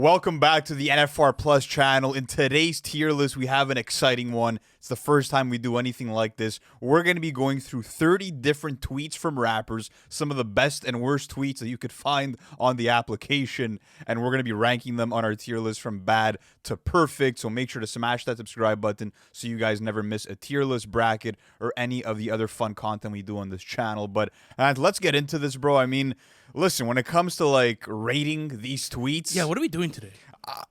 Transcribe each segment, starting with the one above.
Welcome back to the NFR Plus channel. In today's tier list, we have an exciting one. It's the first time we do anything like this. We're going to be going through 30 different tweets from rappers, some of the best and worst tweets that you could find on the application, and we're going to be ranking them on our tier list from bad to perfect. So make sure to smash that subscribe button so you guys never miss a tier list bracket or any of the other fun content we do on this channel. But let's get into this, bro. I mean, listen, when it comes to like rating these tweets, yeah, what are we doing today?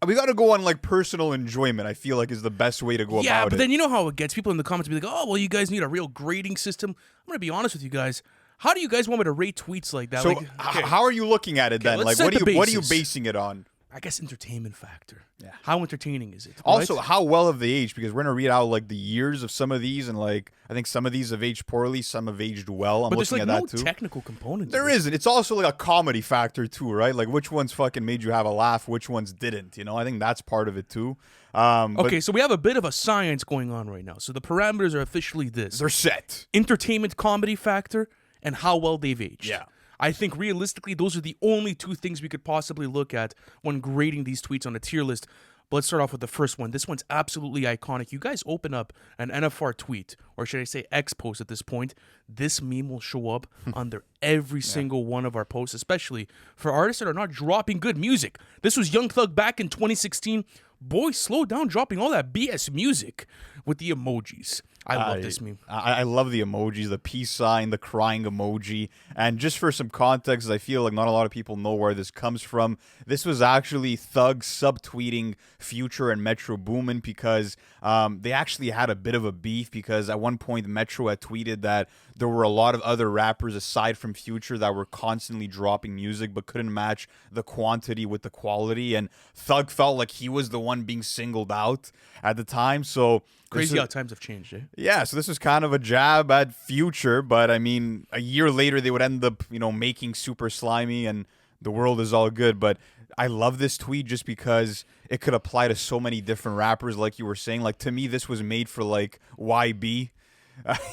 We got to go on like personal enjoyment. I feel like is the best way to go about it. Yeah, but then you know how it gets. People in the comments be like, "Oh, well, you guys need a real grading system." I'm gonna be honest with you guys. How do you guys want me to rate tweets like that? So, like, how are you looking at it then? Like, what are you basing it on? I guess entertainment factor. Yeah. How entertaining is it? Also, right? how well have they aged? Because we're gonna read out like the years of some of these, and like I think some of these have aged poorly, some have aged well. I'm looking at that too. There's like no technical component. There isn't. It's also like a comedy factor too, right? Like which ones fucking made you have a laugh, which ones didn't. You know, I think that's part of it too. Okay, so we have a bit of a science going on right now. So the parameters are officially this: they're set. Entertainment, comedy factor, and how well they've aged. Yeah. I think realistically, those are the only two things we could possibly look at when grading these tweets on a tier list. But let's start off with the first one. This one's absolutely iconic. You guys open up an NFR tweet, or should I say X post at this point, this meme will show up under every single one of our posts, especially for artists that are not dropping good music. This was Young Thug back in 2016. Boy, slow down dropping all that BS music with the emojis. I love this meme. I love the emojis, the peace sign, the crying emoji. And just for some context, I feel like not a lot of people know where this comes from. This was actually Thug subtweeting Future and Metro Boomin because they actually had a bit of a beef because at one point Metro had tweeted that there were a lot of other rappers aside from Future that were constantly dropping music but couldn't match the quantity with the quality. And Thug felt like he was the one being singled out at the time. So crazy how times have changed, eh? Yeah, so this was kind of a jab at Future, but I mean, a year later they would end up, you know, making Super Slimy and the world is all good. But I love this tweet just because it could apply to so many different rappers, like you were saying. Like, to me, this was made for, like, YB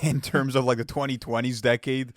in terms of, like, the 2020s decade.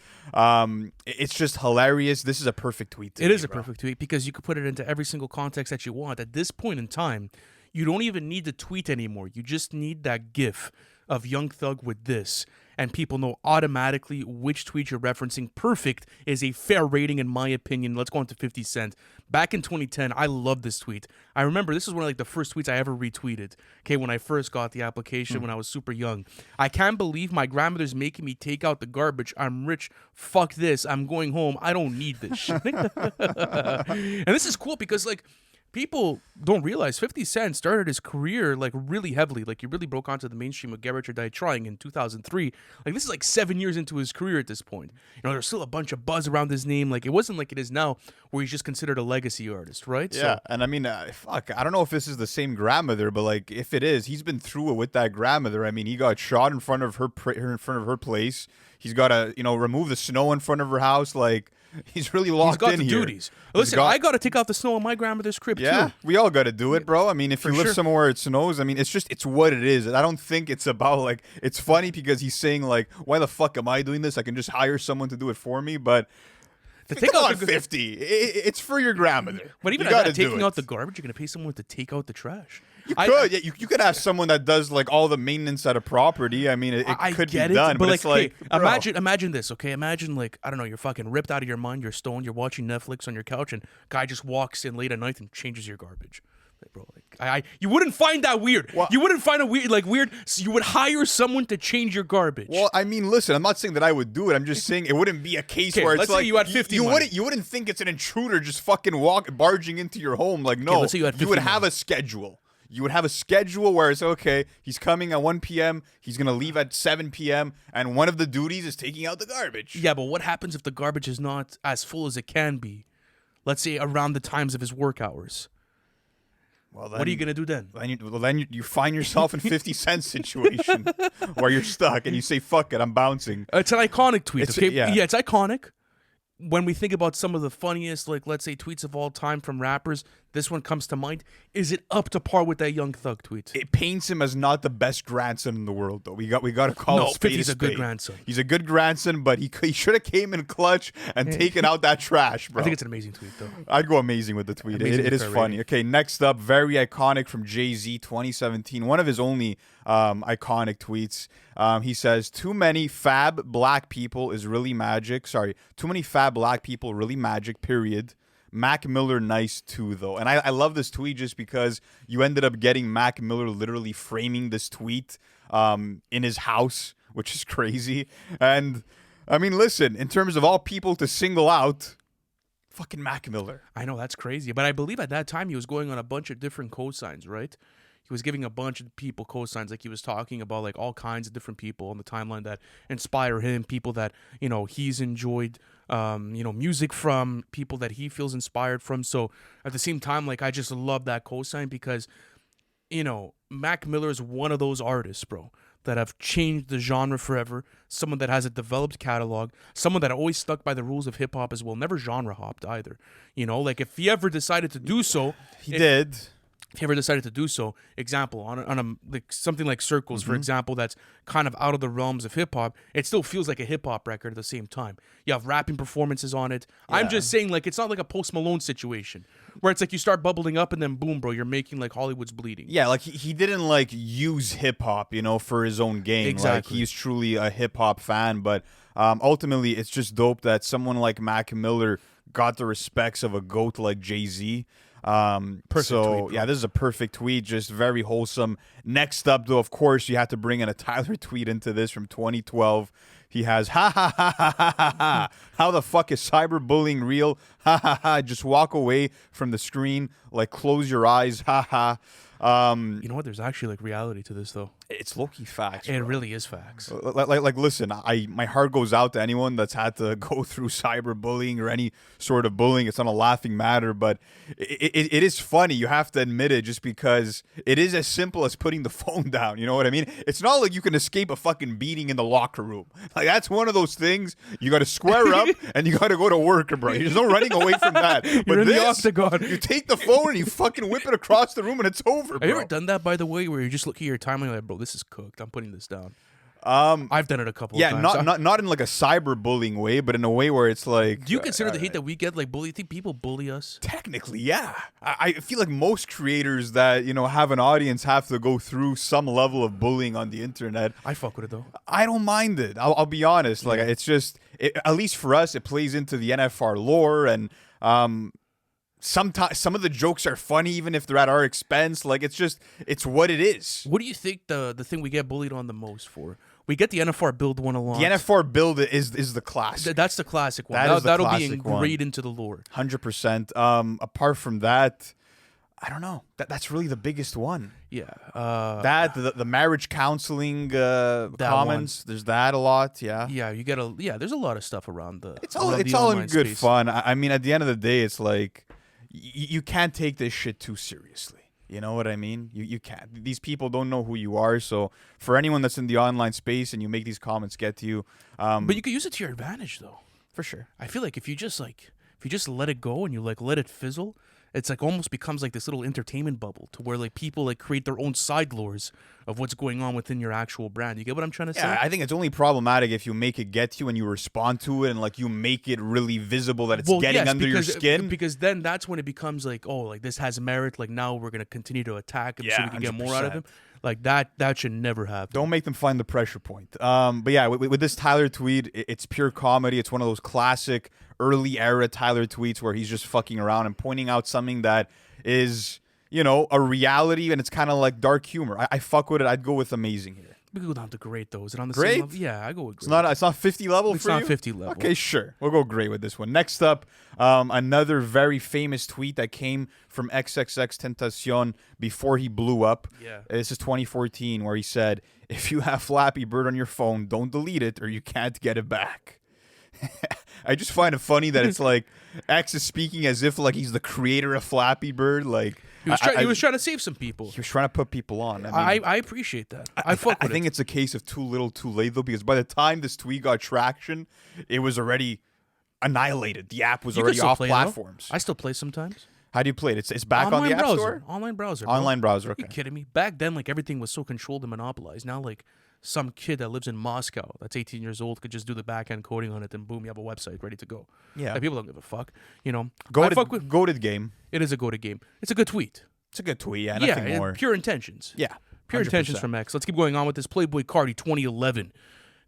It's just hilarious. This is a perfect tweet. It is a perfect tweet because you could put it into every single context that you want. At this point in time, you don't even need to tweet anymore. You just need that GIF of Young Thug with this, and people know automatically which tweet you're referencing. Perfect is a fair rating in my opinion. Let's go on to 50 Cent. Back in 2010, I love this tweet. I remember this is one of like the first tweets I ever retweeted. Okay, when I first got the application when I was super young. I can't believe my grandmother's making me take out the garbage. I'm rich. Fuck this. I'm going home. I don't need this shit. And this is cool because like, people don't realize 50 Cent started his career like really heavily. Like he really broke onto the mainstream with Get Rich or Die Trying in 2003. Like this is like 7 years into his career at this point. You know, there's still a bunch of buzz around his name. Like it wasn't like it is now where he's just considered a legacy artist, right? Yeah, so, and I mean, fuck, I don't know if this is the same grandmother, but like if it is, he's been through it with that grandmother. I mean, he got shot in front of her place. He's got to, you know, remove the snow in front of her house. Like, he's really locked in here. He's got the duties. Listen, I got to take out the snow in my grandmother's crib, too. Yeah, we all got to do it, bro. I mean, if you live somewhere where it snows, I mean, it's what it is. I don't think it's about, like, it's funny because he's saying, like, why the fuck am I doing this? I can just hire someone to do it for me, but... Come on, 50. It's for your grandmother. But even at that, taking out the garbage, you're going to pay someone to take out the trash. You could. You could have someone that does like all the maintenance at a property. I mean, it could be done. But it's like, hey, imagine this, okay? Imagine like, I don't know, you're fucking ripped out of your mind, you're stoned, you're watching Netflix on your couch, and guy just walks in late at night and changes your garbage. Like, bro, like, you wouldn't find that weird. Well, you wouldn't find it weird. So you would hire someone to change your garbage. Well, I mean, listen, I'm not saying that I would do it. I'm just saying it wouldn't be a case where it's like you had 50. You wouldn't think it's an intruder just fucking barging into your home. Like, no, let's say you would have a schedule. You would have a schedule where it's okay. He's coming at 1 p.m. He's gonna leave at 7 p.m. and one of the duties is taking out the garbage. Yeah, but what happens if the garbage is not as full as it can be? Let's say around the times of his work hours. Well, then, what are you gonna do then? Then you find yourself in 50 Cent situation where you're stuck and you say, "Fuck it, I'm bouncing." It's an iconic tweet. Yeah, it's iconic. When we think about some of the funniest, like let's say, tweets of all time from rappers, This one comes to mind. Is it up to par with that Young Thug tweet? It paints him as not the best grandson in the world, though. We got to call No, a spade 50's a a good spade. grandson. He's a good grandson, but he should have came in clutch and taken out that trash, bro. I think it's an amazing tweet, though. I'd go amazing with the tweet. It is funny. Okay, next up, very iconic from Jay-Z, 2017. One of his only iconic tweets. He says, too many fab black people is really magic. Sorry, too many fab black people really magic, period. Mac Miller nice too, though. And I love this tweet just because you ended up getting Mac Miller literally framing this tweet in his house, which is crazy. And, I mean, listen, in terms of all people to single out, fucking Mac Miller. I know, that's crazy. But I believe at that time he was going on a bunch of different cosigns, right? He was giving a bunch of people cosigns. Like, he was talking about, like, all kinds of different people on the timeline that inspire him, people that, you know, he's enjoyed, music from, people that he feels inspired from. So at the same time, like, I just love that cosign because, you know, Mac Miller is one of those artists, bro, that have changed the genre forever. Someone that has a developed catalog. Someone that always stuck by the rules of hip hop as well. Never genre hopped either. You know, like, if he ever decided to do so, He did. If he ever decided to do so, example, on a like something like Circles, for example, that's kind of out of the realms of hip hop, it still feels like a hip hop record at the same time. You have rapping performances on it. Yeah. I'm just saying, like, it's not like a Post Malone situation where it's like you start bubbling up and then boom, bro, you're making like Hollywood's bleeding. Yeah, like he didn't like use hip hop, you know, for his own gain. Exactly. Like, he's truly a hip hop fan, but ultimately it's just dope that someone like Mac Miller got the respects of a GOAT like Jay-Z. Perfect so tweet, yeah, this is a perfect tweet, just very wholesome. Next up, though, of course, you have to bring in a Tyler tweet into this from 2012. He has, ha ha ha ha ha ha ha. How the fuck is cyberbullying real? Ha ha ha. Just walk away from the screen, like, close your eyes. Ha ha. You know what? There's actually like reality to this, though. It's low-key facts. It bro. really is facts. Like, listen, my heart goes out to anyone that's had to go through cyberbullying or any sort of bullying. It's not a laughing matter, but it is funny. You have to admit it, just because it is as simple as putting the phone down. You know what I mean? It's not like you can escape a fucking beating in the locker room. Like, that's one of those things you got to square up and you got to go to work, bro. There's no running away from that. But You're in the this, octagon. you take the phone and you fucking whip it across the room and it's over, bro. Have you ever done that, by the way, where you just look at your timeline like, bro, this is cooked. I'm putting this down. I've done it a couple of times. Yeah, not in like a cyberbullying way, but in a way where it's like... Do you consider the hate that we get like bully? You think people bully us? Technically, yeah. I feel like most creators that, you know, have an audience have to go through some level of bullying on the internet. I fuck with it, though. I don't mind it. I'll be honest. Like, it's just... at least for us, it plays into the NFR lore, and... sometimes some of the jokes are funny even if they're at our expense. Like, it's what it is. What do you think the thing we get bullied on the most for? We get the NFR build one a lot. The NFR build is the classic. That's the classic one. That is the That'll be classic one. ingrained into the lore. 100%. Apart from that, I don't know. That's really the biggest one. Yeah. The marriage counseling comments. There's that a lot. Yeah. Yeah, you get there's a lot of stuff around the. It's all around the all in online good space. fun. I mean, at the end of the day, it's like you can't take this shit too seriously. You know what I mean? You can't. These people don't know who you are. So for anyone that's in the online space and you make these comments get to you, But you could use it to your advantage, though. for sure. I feel like if you just let it go and you like let it fizzle, it's like almost becomes like this little entertainment bubble to where like people like create their own side lores of what's going on within your actual brand. You get what I'm trying to say? Yeah, I think it's only problematic if you make it get to you and you respond to it and like you make it really visible that it's getting under your skin. Because then that's when it becomes like, oh, like this has merit. Like now we're gonna continue to attack him so we can get more out of him. Like that should never happen. Don't make them find the pressure point. But yeah, with this Tyler tweet, it's pure comedy. It's one of those classic early era Tyler tweets where he's just fucking around and pointing out something that is, you know, a reality, and it's kind of like dark humor. I fuck with it. I'd go with amazing here. We could go down to great though. Is it on the Great? same level? Yeah, I go with great. It's not 50 level It's for you? not 50 level. Okay, sure. We'll go great with this one. Next up, another very famous tweet that came from XXXTentacion before he blew up. Yeah. This is 2014, where he said, "If you have Flappy Bird on your phone, don't delete it or you can't get it back." I just find it funny that it's like X is speaking as if like he's the creator of Flappy Bird. Like He was trying to save some people. he was trying to put people on. I mean, I appreciate that. I fuck with think it's a case of too little, too late, though, because by the time this tweet got traction, it was already annihilated. The app was You can already still off play, though. platforms. I still play sometimes. How do you play it? It's back on the App Store? Online browser. Bro. Online browser, Are okay. you kidding me? Back then, like, everything was so controlled and monopolized. Now, like, some kid that lives in Moscow that's 18 years old could just do the back-end coding on it, and boom, you have a website ready to go. Yeah. Like, people don't give a fuck. You know? Go to the game. It is a go-to game. It's a good tweet. It's a good tweet, yeah. Nothing more. Pure intentions. Yeah. Pure 100%. intentions from X. Let's keep going on with this. Playboi Carti 2011.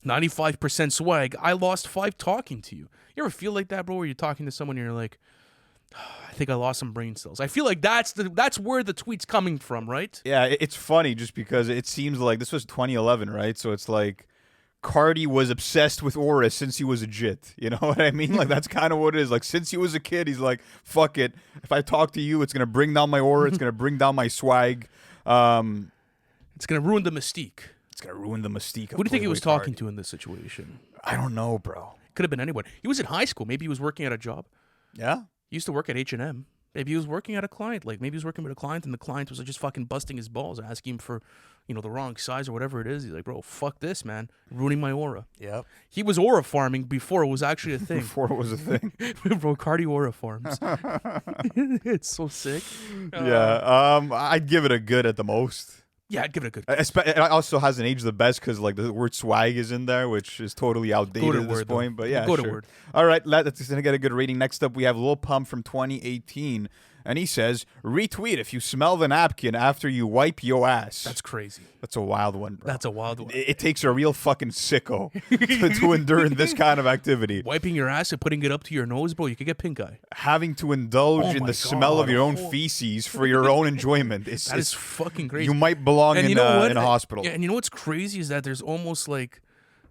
95% swag. I lost 5 talking to you. You ever feel like that, bro, where you're talking to someone and you're like, I think I lost some brain cells. I feel like that's where the tweet's coming from, right? Yeah, it's funny just because it seems like this was 2011, right? So it's like Carti was obsessed with aura since he was a jit. You know what I mean? Like, that's kind of what it is. Like, since he was a kid, he's like, fuck it. If I talk to you, it's going to bring down my aura. It's going to bring down my swag. It's going to ruin the mystique. It's going to ruin the mystique of Who do you think he was Playboi talking Carti. to in this situation? I don't know, bro. Could have been anyone. He was in high school. Maybe he was working at a job. Yeah? He used to work at H&M. Maybe he was working at a client. Like, maybe he was working with a client, and the client was just fucking busting his balls, asking him for, you know, the wrong size or whatever it is. He's like, bro, fuck this, man. Ruining my aura. Yep. He was aura farming before it was actually a thing. Before it was a thing. Bro, Carti aura farms. It's so sick. Yeah. I'd give it a good at the most. Yeah, I'd give it a good. It also hasn't aged the best because like the word swag is in there, which is totally outdated at this point. But yeah, go to sure. word. All right, that's gonna get a good rating. Next up, we have Lil Pump from 2018, and he says, "Retweet if you smell the napkin after you wipe your ass." That's crazy. That's a wild one, bro. That's a wild one. It takes a real fucking sicko to endure this kind of activity. Wiping your ass and putting it up to your nose, bro, you could get pink eye. Having to indulge in the smell of your own feces for your own enjoyment. That is fucking crazy. You might belong in a hospital. Yeah, and you know what's crazy is that there's almost like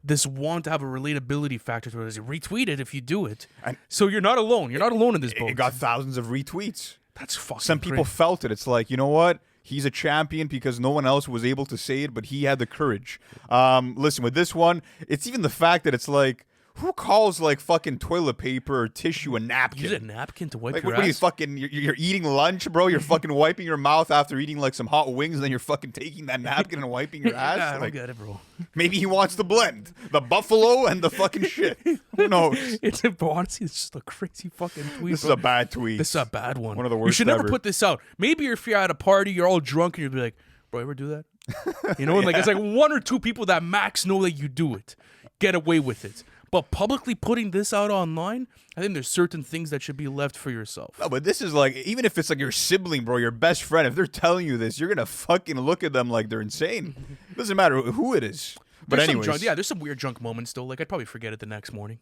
this want to have a relatability factor to it. Retweet it if you do it. So you're not alone. You're not alone in this boat. It got thousands of retweets. That's fucking Some people felt it. It's like, you know what? He's a champion because no one else was able to say it, but he had the courage. Listen, with this one, it's even the fact that it's like, who calls like fucking toilet paper or tissue a napkin? Use a napkin to wipe Like, your what are you ass? fucking? You're eating lunch, bro. You're fucking wiping your mouth after eating like some hot wings, and then you're fucking taking that napkin and wiping your ass. I don't Like, get it, bro. maybe he wants to blend the buffalo and the fucking shit. Who knows? Bro, honestly, it's just a crazy fucking tweet. This is bro. a bad tweet. This is a bad one. One of the You worst should never ever. put this out. Maybe if you're at a party, you're all drunk, and you'll be like, bro, ever do that? You know, and like it's like 1 or 2 people that max know that you do it. Get away with it. But publicly putting this out online, I think there's certain things that should be left for yourself. No, but this is like, even if it's like your sibling, bro, your best friend, if they're telling you this, you're going to fucking look at them like they're insane. Doesn't matter who it is. But There's anyways. there's some weird drunk moments though. Like I'd probably forget it the next morning.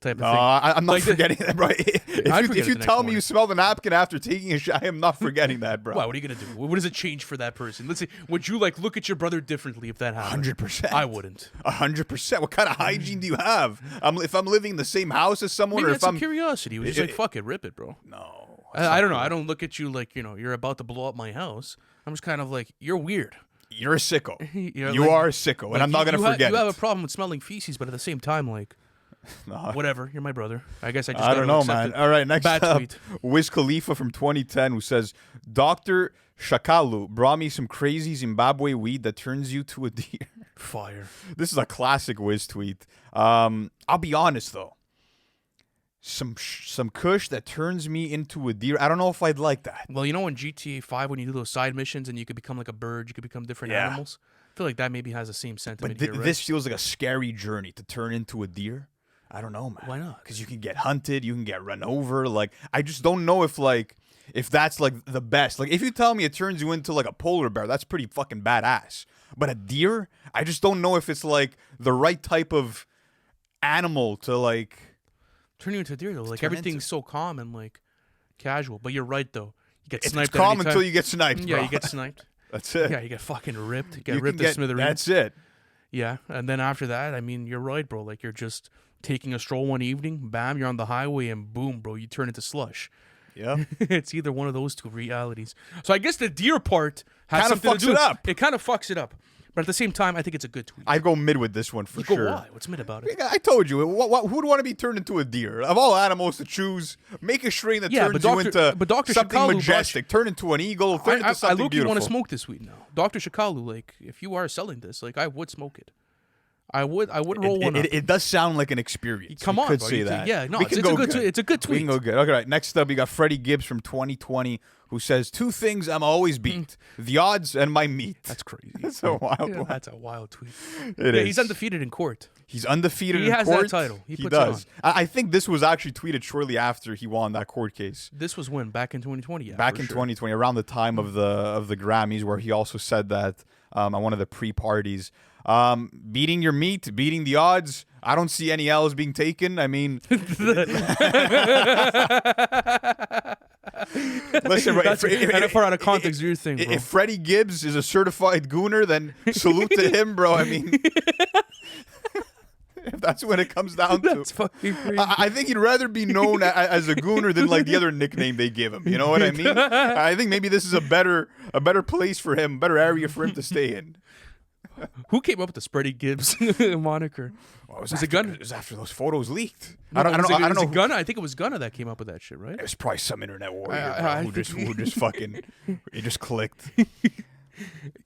Type of No, thing. I'm not Like forgetting that, bro. I'd If forget you it the tell next me you morning. smell the napkin after taking a shit, I am not forgetting that, bro. Wow, what are you gonna do? What does it change for that person? Let's see. Would you like look at your brother differently if that happened? 100%. I wouldn't. 100%. What kind of hygiene do you have? If I'm living in the same house as someone, Maybe or that's if some I'm curiosity. It was just like fuck it, rip it, bro. no, I don't know. I don't look at you like you're about to blow up my house. I'm just kind of like you're weird. you're a sicko. You're You like- are a sicko, and like, I'm not gonna forget. You have a it. problem with smelling feces, but at the same time, like whatever. You're my brother. I guess I just I don't gotta know, accept man. it. All right, next Bad up, tweet. Wiz Khalifa from 2010, who says, Dr. Shakalu brought me some crazy Zimbabwe weed that turns you to a deer. Fire. This is a classic Wiz tweet. I'll be honest, though. Some kush that turns me into a deer. I don't know if I'd like that. Well, you know in GTA 5 when you do those side missions and you could become like a bird, you could become different Yeah. animals. I feel like that maybe has the same sentiment But here, right? this feels like a scary journey to turn into a deer. I don't know, man. Why not? Because you can get hunted, you can get run over. Like, I just don't know if that's like the best. Like, if you tell me it turns you into like a polar bear, that's pretty fucking badass. But a deer, I just don't know if it's like the right type of animal to like. Turn you into a deer though. Like turn everything's into. so calm and like casual. But you're right though. You get It's sniped. calm at any time. until you get sniped. Yeah, bro. you get sniped. That's it. Yeah, you get fucking ripped. You Get ripped can to smithereens. That's it. Yeah, and then after that, I mean, you're right, bro. Like you're just taking a stroll one evening, bam, you're on the highway, and boom, bro, you turn into slush. Yeah. It's either one of those two realities. So I guess the deer part has Kinda something to fucks do. it up. It kind of fucks it up, but at the same time, I think it's a good tweet. I go mid with this one for You go, sure. why? What's mid about it? I told you. Who would want to be turned into a deer? Of all animals to choose, make a strain that Yeah, turns but you into Dr. something Shikalu majestic. Turn into an eagle. Turn into I something look, you beautiful. want to smoke this weed now, Dr. Shikalu. Like, if you are selling this, like, I would smoke it. I would roll one up. It does sound like an experience. Come we on, could bro. say that. Yeah, no, we it's can a go good tweet. It's a good We tweet. can go good. Okay, right. Next up, we got Freddie Gibbs from 2020 who says, 2 things I'm always beat: the odds and my meat. That's crazy. That's a wild one. That's a wild tweet. It is. He's undefeated in court. He's undefeated He in has court. that title. He puts it does. I think this was actually tweeted shortly after he won that court case. This was when? Back in 2020? Yeah, Back for in sure. 2020, around the time of the Grammys, where he also said that at one of the pre-parties, beating your meat, beating the odds. I don't see any L's being taken. I mean, listen, bro, and far out of context, your thing, bro. If Freddie Gibbs is a certified gooner, then salute to him, bro. I mean, if that's what it comes down to. That's fucking crazy. I think he'd rather be known as a gooner than like the other nickname they give him. You know what I mean? I think maybe this is a better place for him, better area for him to stay in. Who came up with the Freddie Gibbs moniker? Well, Was it Gunna? It was after those photos leaked. No, I don't know. Gunna. I think it was Gunna that came up with that shit, right? It was probably some internet warrior I bro, who just fucking it just clicked.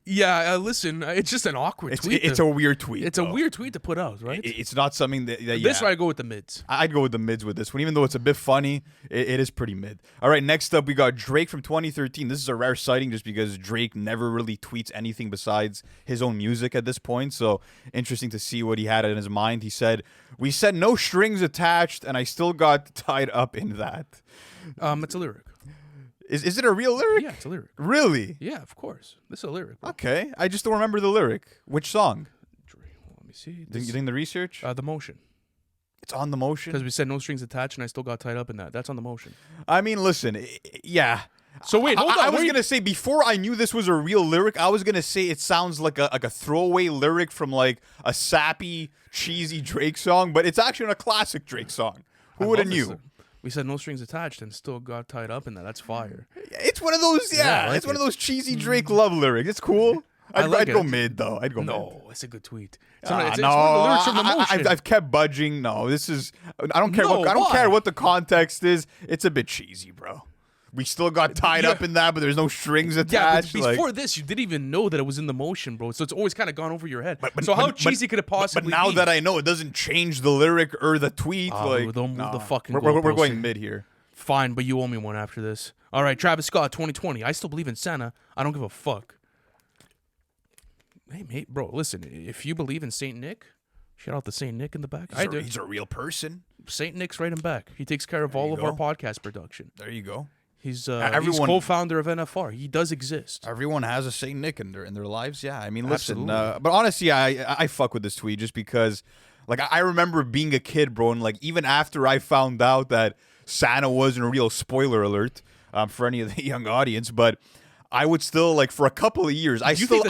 Yeah, listen, it's just an awkward tweet. It's a weird tweet. It's a weird tweet to put out, right? It's not something that This I go with the mids. I'd go with the mids with this one, even though it's a bit funny. It is pretty mid. All right, next up we got Drake from 2013. This is a rare sighting just because Drake never really tweets anything besides his own music at this point. So interesting to see what he had in his mind. He said, "We said no strings attached, and I still got tied up in that." It's a lyric. Is it a real lyric? Yeah, it's a lyric. Really? Yeah, of course. This is a lyric. Bro. Okay, I just don't remember the lyric. Which song? Let me see. You doing the research? The motion. It's on the motion. Because we said no strings attached, and I still got tied up in that. That's on the motion. I mean, listen, yeah. So wait, hold on. I was gonna say before I knew this was a real lyric, I was gonna say it sounds like a throwaway lyric from like a sappy, cheesy Drake song, but it's actually a classic Drake song. Who would have knew? We said no strings attached and still got tied up in that. That's fire. It's one of those, yeah. like It's one of those cheesy Drake love lyrics. It's cool. I'd go mid though. I'd go mid. No, it's a good tweet. It's No, one of the lyrics from the motion. I've kept budging. No, this is. I don't care. No, I don't care why? what the context is. It's a bit cheesy, bro. We still got tied up in that, but there's no strings Yeah, attached. but before this, you didn't even know that it was in the motion, bro. So it's always kind of gone over your head. So how cheesy could it possibly be? But now that I know, it doesn't change the lyric or the tweet. Like, don't move the fucking We're goalpost going here. mid here. Fine, but you owe me one after this. All right, Travis Scott, 2020. I still believe in Santa. I don't give a fuck. Hey, mate, bro, listen. If you believe in Saint Nick, shout out to Saint Nick in the back. I do. He's a real person. Saint Nick's right in back. He takes care of all of our podcast production. There you go. He's Everyone- co-founder of NFR. He does exist. Everyone has a Saint Nick in their lives. Yeah, I mean, listen. Absolutely. But honestly, I fuck with this tweet just because, like, I remember being a kid, bro, and like even after I found out that Santa wasn't real, spoiler alert, for any of the young audience, but I would still like for a couple of years. I still,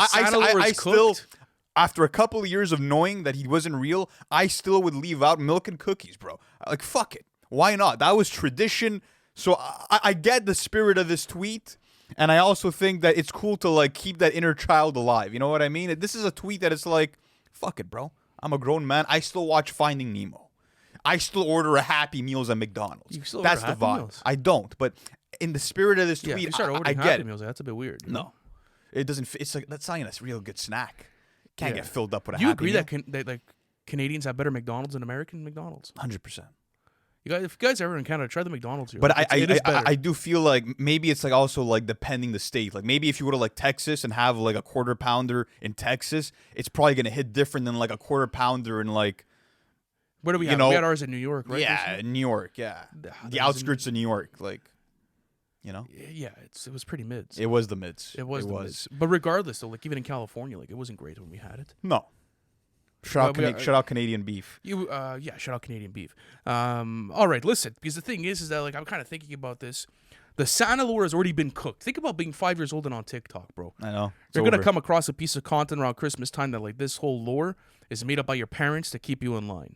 after a couple of years of knowing that he wasn't real, I still would leave out milk and cookies, bro. Like, fuck it, why not? That was tradition. So I get the spirit of this tweet, and I also think that it's cool to like keep that inner child alive. You know what I mean? This is a tweet that it's like, fuck it, bro. I'm a grown man. I still watch Finding Nemo. I still order a Happy Meals at McDonald's. You still That's order the Happy vibe. Meals? I don't, but in the spirit of this Yeah, if tweet, you start I ordering get Happy it. Meals, that's a bit weird. No, it doesn't. It's like that's not even a real good snack. Can't get filled up with a Do you Happy agree Meal. that like Canadians have better McDonald's than American McDonald's? 100%. You guys, if you guys ever in Canada, try the McDonald's here. But It is better. I do feel like maybe it's like also like depending the state. Like maybe if you go to like Texas and have like a quarter pounder in Texas, it's probably gonna hit different than like a quarter pounder in like Where do we you have? know- We had ours in New York, right? yeah, New York, yeah, the outskirts of New York, like you know. Yeah, it was pretty mids. It was the mids. It was the mids. But regardless, though, like even in California, like it wasn't great when we had it. No. Shout Well, out Canadian beef. Yeah, shout out Canadian beef. All right, listen, because the thing is that like I'm kind of thinking about this. The Santa lore has already been cooked. Think about being 5 years old and on TikTok, bro. I know. You're gonna come across a piece of content around Christmas time that like this whole lore is made up by your parents to keep you in line.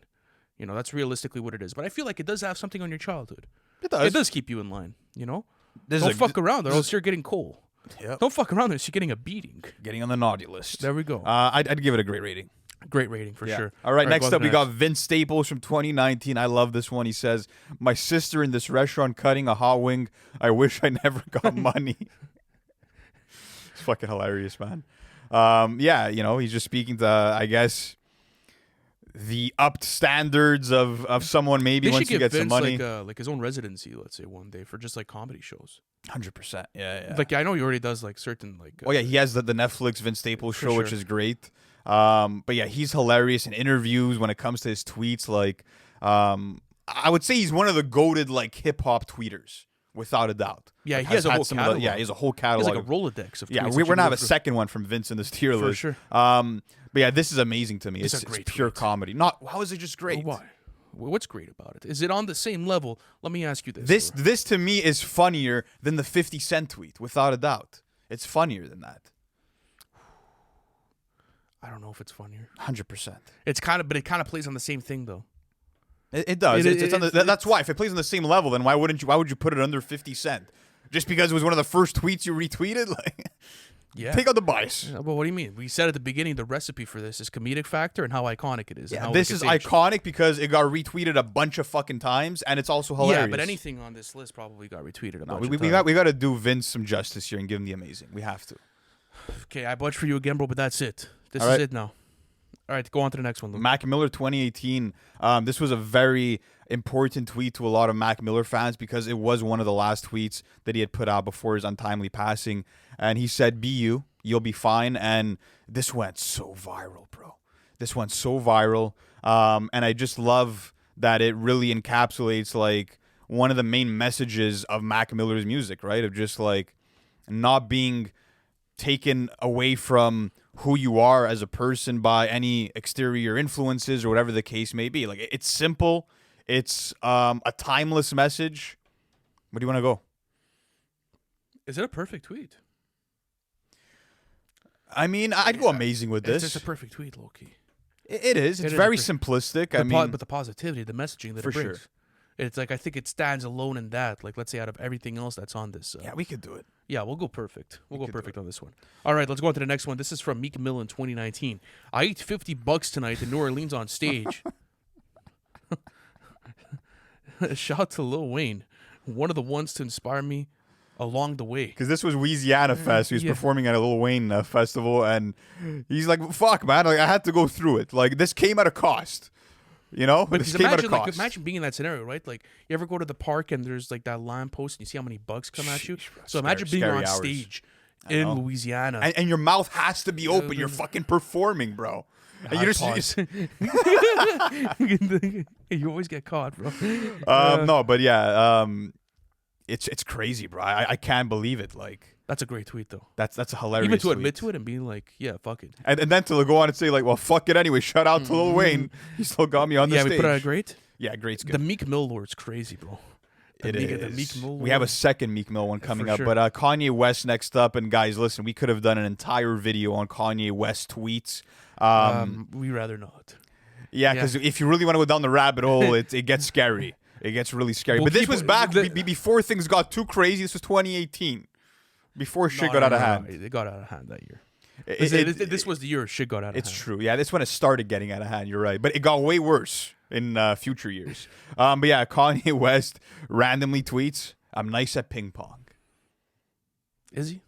You know, that's realistically what it is. But I feel like it does have something on your childhood. It does. It does keep you in line. You know, This don't is fuck around or else you're getting coal. Yep. Don't fuck around or else you're getting a beating. Getting on the naughty list. There we go. I'd give it a great rating. Great rating for sure. All right, next go up we got Vince Staples from 2019. I love this one. He says, "My sister in this restaurant cutting a hot wing. I wish I never got money." It's fucking hilarious, man. Yeah, you know, he's just speaking to, I guess, the upped standards of someone maybe They once should you give get some Vince money. like his own residency, let's say one day for just like comedy shows. 100%. Yeah. Like I know he already does like certain like. Oh yeah, he has the Netflix Vince Staples show, which sure. is great. But yeah, he's hilarious in interviews when it comes to his tweets. Like, I would say he's one of the goated like hip hop tweeters, without a doubt. Yeah, Like, he has a had whole some of catalog. he has a whole He has catalog. like a Rolodex of. Yeah, tweets we're that you gonna have go a through. second one from Vince in this tier For list. sure. But yeah, this is amazing to me. It's It's a great pure tweet. comedy. Not how is it just great? Why? What's great about it? Is it on the same level? Let me ask you this. This to me is funnier than the 50 Cent tweet, without a doubt. It's funnier than that. I don't know if it's funnier. 100%. It's kind of, but it kind of plays on the same thing though. It does. That's why. If it plays on the same level, then why would you put it under 50 Cent? Just because it was one of the first tweets you retweeted? Like, Yeah. take out the bias. Well, what do you mean? We said at the beginning the recipe for this is comedic factor and how iconic it is. and Yeah, how this it is gets aged. iconic because it got retweeted a bunch of fucking times, and it's also hilarious. Yeah, but anything on this list probably got retweeted a No, bunch we of times. got to do Vince some justice here and give him the amazing. We have to. Okay, I butch for you again, bro, but that's it. This All is right. it now. All right, go on to the next one, Luke. Mac Miller 2018. This was a very important tweet to a lot of Mac Miller fans because it was one of the last tweets that he had put out before his untimely passing. And he said, "Be you, you'll be fine." And this went so viral, bro. This went so viral. And I just love that it really encapsulates like one of the main messages of Mac Miller's music, right? Of just like not being taken away from who you are as a person by any exterior influences or whatever the case may be. Like, it's simple. It's a timeless message. Where do you want to go? Is it a perfect tweet? I mean, I'd go amazing with this. It's just a perfect tweet, Loki. It is. It's It is very a simplistic. But the positivity, the messaging that For it brings. sure. It's like, I think it stands alone in that. Like, let's say out of everything else that's on this. Yeah, we could do it. Yeah, we'll go perfect. We'll go could do perfect on this one. All right, let's go on to the next one. This is from Meek Mill in 2019. I ate $50 tonight in New Orleans on stage. Shout out to Lil Wayne, one of the ones to inspire me along the way. Because this was Louisiana Fest. He was performing at a Lil Wayne festival, and he's like, "Fuck, man! Like, I had to go through it. Like, this came at a cost." You know, But this came at a imagine, like, cost. imagine being in that scenario, right? Like, you ever go to the park and there's like that lamppost and you see how many bugs come at you? Sheesh, bro. So imagine being Scary on hours. stage I in know. Louisiana. And your mouth has to be open. You're fucking performing, bro. And you Pause. You always get caught, bro. no, but yeah, it's crazy, bro. I can't believe it. Like, That's a great tweet, though. that's a hilarious. Even to admit tweet. to it and being like, yeah, fuck it. And then to go on and say like, well, fuck it anyway. Shout out to Lil Wayne. He still got me on the Yeah, stage. we put out a great. Yeah, great's good. The Meek Mill Lord's crazy, bro. The The Meek Mill We have a Lord. second Meek Mill one coming For up, sure. but Kanye West next up. And guys, listen, we could have done an entire video on Kanye West tweets. We rather not. Yeah, because if you really want to go down the rabbit hole, it gets scary. It gets really scary. We'll But this keep was it- back the- before things got too crazy. This was 2018. Before shit got out of hand. It got out of hand that year. This This was the year shit got out of hand. It's true. Yeah, this one has started getting out of hand. You're right. But it got way worse in future years. But yeah, Kanye West randomly tweets, "I'm nice at ping pong." Is he?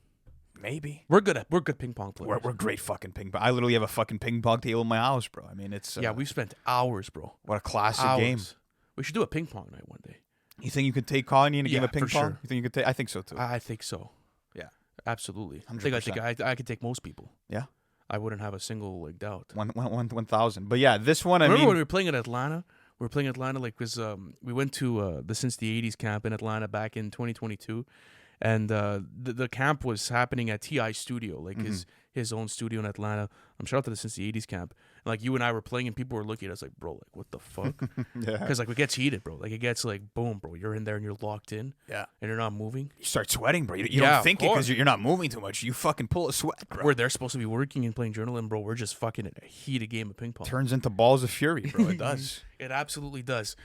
Maybe. We're good ping pong players. We're great fucking ping pong. I literally have a fucking ping pong table in my house, bro. I mean, it's Yeah, we've spent hours, bro. what a classic Hours. game. We should do a ping pong night one day. You think you could take Kanye in a game Yeah, of ping for pong? sure. You think you could take? I think so too. I think so. Yeah. Absolutely. I 100%. I could take most people. Yeah. I wouldn't have a single like doubt. 1,000. But yeah, this one. Remember I when mean, we were playing in Atlanta? We were playing in Atlanta like because we went to the Since the 80s camp in Atlanta back in 2022. And the camp was happening at T.I.'s studio, like his own studio in Atlanta. Shout out to the Since the 80s camp. And, like, you and I were playing and people were looking at us like, bro, like, what the fuck? yeah. Because, like, it gets heated, bro. Like, it gets like, boom, bro. You're in there and you're locked in. Yeah. And you're not moving. You start sweating, bro. You Yeah, don't of think it course. because you're not moving too much. You fucking pull a sweat, bro. Where they're supposed to be working and playing journaling, bro. We're just fucking in a heated game of ping pong. Turns into balls of fury, bro. It does. It absolutely does.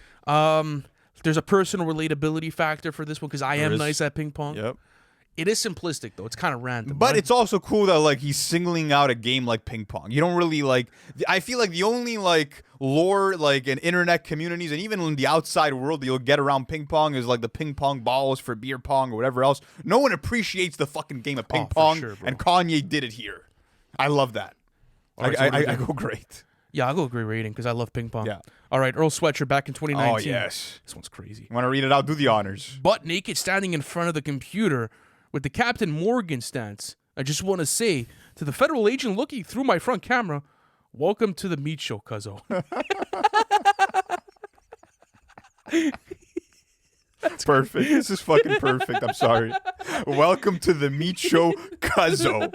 There's a personal relatability factor for this one because I There am is. nice at ping pong. Yep. It is simplistic, though. It's kind of random. But right? it's also cool that like he's singling out a game like ping pong. You don't really like. I feel like the only like lore like in internet communities and even in the outside world that you'll get around ping pong is like the ping pong balls for beer pong or whatever else. No one appreciates the fucking game of ping for pong, sure, bro. and Kanye did it here. I love that. All right, so I what do we do? go great. Yeah, I'll go great rating because I love ping pong. Yeah. All right, Earl Sweatshirt back in 2019. Oh, yes. This one's crazy. You want to read it out? Do the honors. Butt naked, standing in front of the computer with the Captain Morgan stance. I just want to say to the federal agent looking through my front camera, welcome to the meat show, cuzzo. Perfect. This is fucking perfect. I'm sorry. Welcome to the meat show, cuzzo.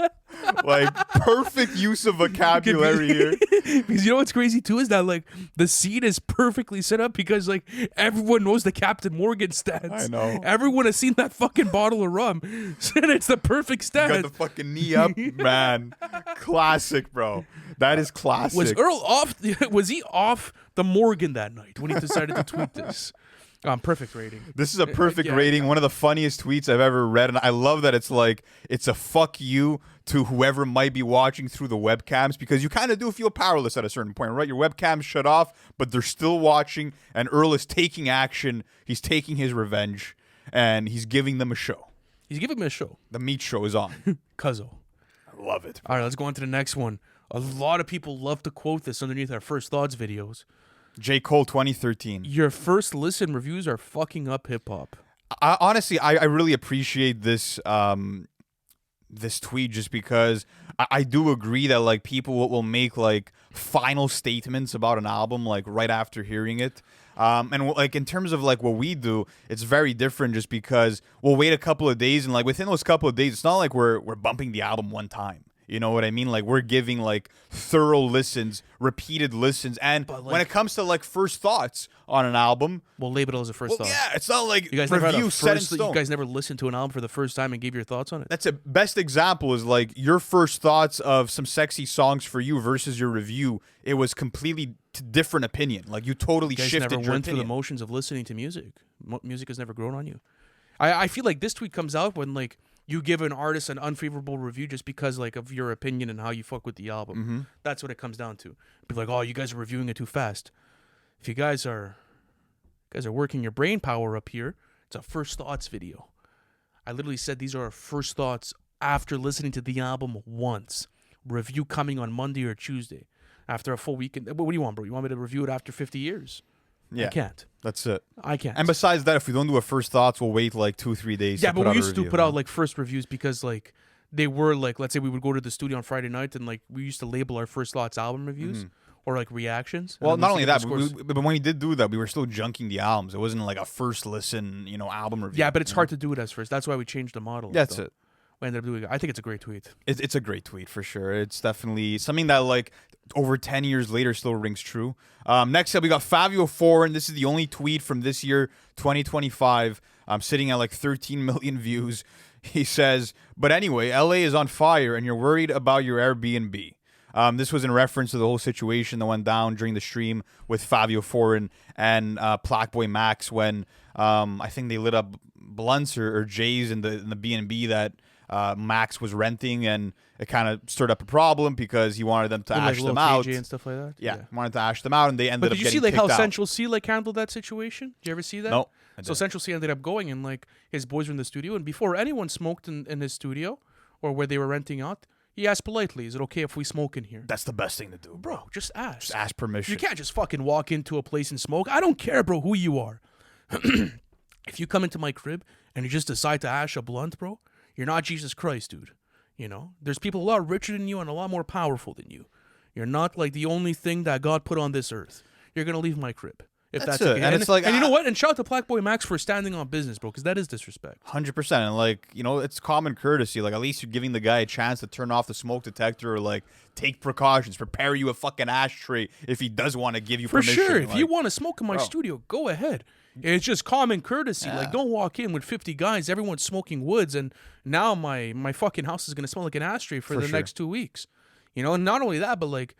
Like, perfect use of vocabulary here. Because you know what's crazy too is that like the scene is perfectly set up because like everyone knows the Captain Morgan stance. I know. Everyone has seen that fucking bottle of rum, and it's the perfect stance. Got the fucking knee up, man. Classic, bro. That is classic. Was Earl off? Was he off the Morgan that night when he decided to tweet this? Perfect rating. This is a perfect Yeah. rating. One of the funniest tweets I've ever read. And I love that it's like, it's a fuck you to whoever might be watching through the webcams, because you kind of do feel powerless at a certain point, right? Your webcam's shut off, but they're still watching. And Earl is taking action. He's taking his revenge. And he's giving them a show. He's giving me a show. The meat show is on. Cuzzo. I love it. All right, let's go on to the next one. A lot of people love to quote this underneath our First Thoughts videos. J. Cole 2013. Your first listen reviews are fucking up hip hop. Honestly, I really appreciate this this tweet just because I do agree that like people will make like final statements about an album like right after hearing it. And like in terms of like what we do, it's very different just because we'll wait a couple of days, and like within those couple of days, it's not like we're bumping the album one time. You know what I mean? Like we're giving like thorough listens, repeated listens, and like, when it comes to like first thoughts on an album, We'll label it as a first thought. yeah, it's not like You guys never had a review set in first, stone. you guys never listened to an album for the first time and gave your thoughts on it? That's a best example is like your first thoughts of Some Sexy Songs for You versus your review. It was completely different opinion. Like you totally You guys shifted never your went through the opinion. motions of listening to music. Music has never grown on you. I feel like this tweet comes out when like you give an artist an unfavorable review just because like of your opinion and how you fuck with the album. Mm-hmm. That's what it comes down to. Be like, oh, you guys are reviewing it too fast. If you guys are working your brain power up here, it's a first thoughts video. I literally said these are our first thoughts after listening to the album once. Review coming on Monday or Tuesday after a full weekend. What do you want, bro? You want me to review it after 50 years? Yeah, I can't. that's it. I can't. And besides that, if we don't do a first thoughts, we'll wait like 2-3 days. Yeah, to but put we out a used to review. put out like first reviews because like they were like, let's say we would go to the studio on Friday night and like we used to label our first thoughts album reviews or like reactions. And Well, then not we only used to that, get the scores. but when we did do that, we were still junking the albums. It wasn't like a first listen, album review. Yeah, but it's hard to do it as first. That's why we changed the model. That's though. it. We ended up doing it. I think it's a great tweet. It's a great tweet for sure. It's definitely something that like over 10 years later still rings true. Next up, we got Fivio Foreign. This is the only tweet from this year, 2025. I'm sitting at like 13 million views. He says, but anyway, LA is on fire and you're worried about your Airbnb. This was in reference to the whole situation that went down during the stream with Fivio Foreign and Playboi Max when I think they lit up blunts or J's in the B&B that Max was renting, and it kind of stirred up a problem because he wanted them to With, ash like, them Lil out. KJ and stuff like that. Yeah, wanted to ash them out, and they ended But up did you getting see like how kicked out. Central C like handled that situation? Did you ever see that? No. I So didn't. Central C ended up going and like his boys were in the studio, and before anyone smoked in his studio or where they were renting out, he asked politely, "Is it okay if we smoke in here?" That's the best thing to do, bro. Bro, just ask. Just ask permission. You can't just fucking walk into a place and smoke. I don't care, bro, who you are. If you come into my crib and you just decide to ash a blunt, bro, you're not Jesus Christ, dude. There's people a lot richer than you and a lot more powerful than you. You're not like the only thing that God put on this earth. You're gonna leave my crib. If That's that's it. okay. And it's like, and you know what? And shout out to Playboi Max for standing on business, bro, because that is disrespect. 100%. And like, it's common courtesy. Like, at least you're giving the guy a chance to turn off the smoke detector or like take precautions, prepare you a fucking ashtray if he does want to give you For permission. sure. If Like, you want to smoke in my bro. studio, go ahead. It's just common courtesy. Like, don't walk in with 50 guys, everyone's smoking woods, and now my fucking house is gonna smell like an ashtray for the sure. next 2 weeks. And not only that, but like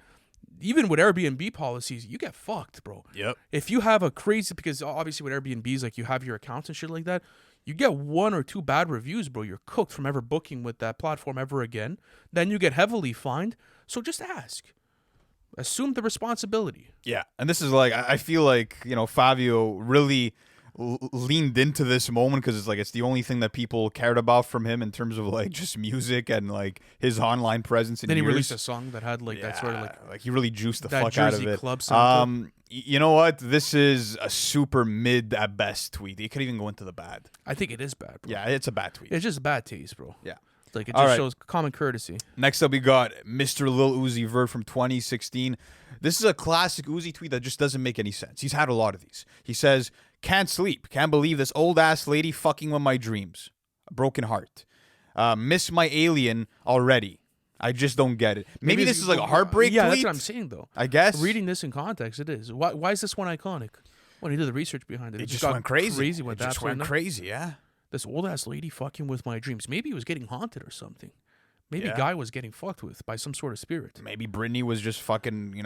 even with Airbnb policies, you get fucked, bro. Yep. If you have a crazy, because obviously with Airbnbs, like you have your accounts and shit like that, you get 1 or 2 bad reviews, bro. You're cooked from ever booking with that platform ever again. Then you get heavily fined. So just ask. Assume the responsibility. Yeah, and this is like I feel like Fivio really leaned into this moment because it's the only thing that people cared about from him in terms of like just music and like his online presence. Then he released a song that had like that sort of like he really juiced the that fuck out of Jersey it. club sound. You know what? This is a super mid at best tweet. It could even go into the bad. I think it is bad, bro. Yeah, it's a bad tweet. It's just bad taste, bro. Yeah. Like it All just right. shows common courtesy. Next up, we got Mr. Lil Uzi Vert from 2016. This is a classic Uzi tweet that just doesn't make any sense. He's had a lot of these. He says, "Can't sleep. Can't believe this old-ass lady fucking with my dreams. A broken heart. Miss my alien already. I just don't get it." Maybe this is like a heartbreak Yeah, tweet? that's what I'm saying, though. I guess. Reading this in context, it is. Why is this one iconic? Well, he did the research behind it. It just got went crazy. with It just that went one. crazy, yeah. This old-ass lady fucking with my dreams. Maybe he was getting haunted or something. Maybe Yeah. Guy was getting fucked with by some sort of spirit. Maybe Britney was just fucking,